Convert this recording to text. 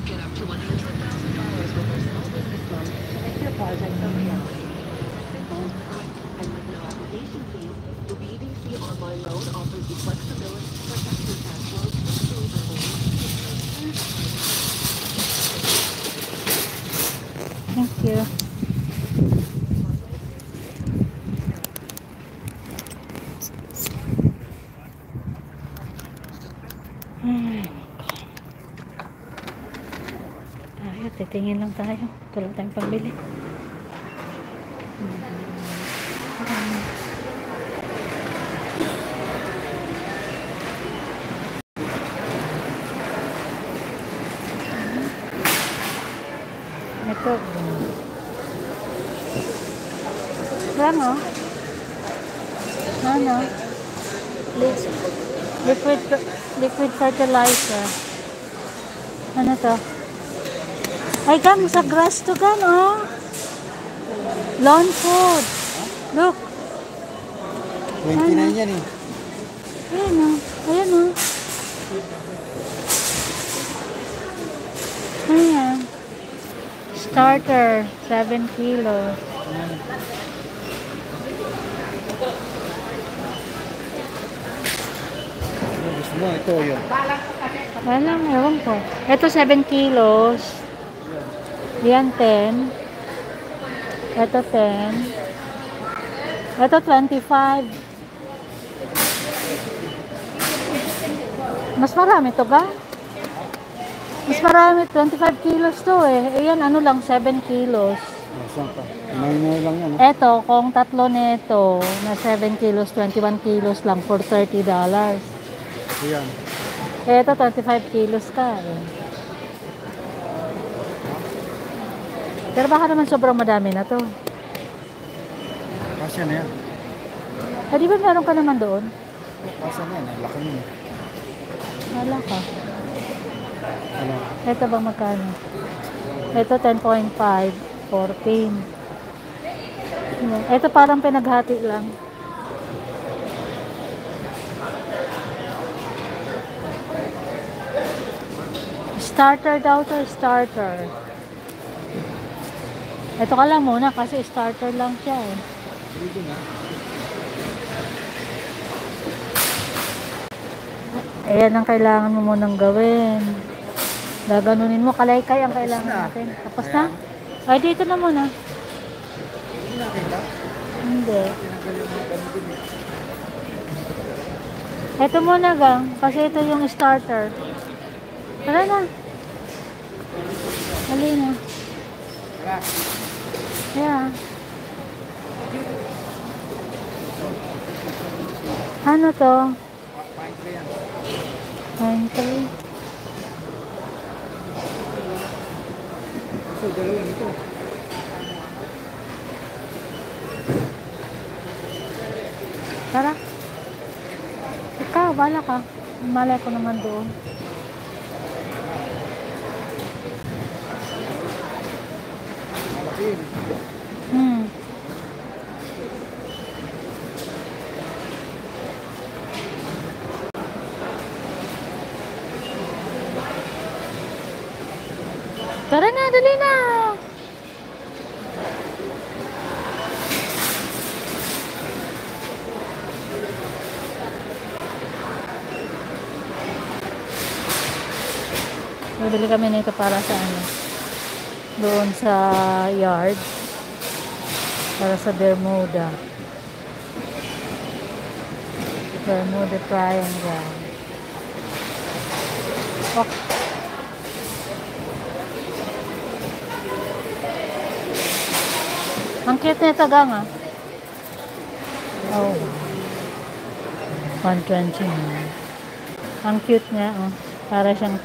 Get up to $100,000 with our small business loan to make your project a reality. Simple, quick, and with no application fees, the BDC Online Loan offers you flexibility to protect your cash flow and deliver Thank you. Tayo, titingin lang tayo. Wala tayong pambili. Ito. Ano? Ano? Liquid fertilizer. Ano to? Ay, gang, sa grass to, gang, oh. Lawn food. Look. 29 yan eh. Ayan, oh. Ayan, oh. Ayan. Starter, 7 kilos. Gusto mo, ito yun. Walang, ewan ko. Ito 7 kilos. Yan 10. Ito 10. Ito 25. Mas marami to ga? Mas marami, 25 kilos to eh. Ayan, ano lang, 7 kilos. Saan pa? May lang yan. Eto, kung tatlo nito na 7 kilos, 21 kilos lang for $30. Ayan. Eto, 25 kilos ka eh. Pero baka naman sobrang madami na to. Kasya na yan. Eh, di ba meron ka naman doon? Kasya na yan. Ang laki mo. Wala ka. Ano? Ito bang magkano? Ito 10.5, 14. Ito parang pinaghati lang. Starter daw to, starter. Ito ka lang muna kasi starter lang siya eh. Ayan ang kailangan mo munang gawin. Gaganunin mo, kalaykay ang kailangan natin. Tapos na? Ay, dito na muna. Hindi. Ito muna gang, kasi ito yung starter. Tara na. Dali na. Yeah. Ano to? Pine tree. Ito, dalawin ito. Tara. Ikaw, bala ka. Malay ko naman doon. Malakin. Tara na, dali na. Bibili kami nito para sa ano, doon sa yard, para sa Bermuda Triangle. Okay. Ang cute nito gang ah. Oh. 120. Ang cute niya oh. Para siyang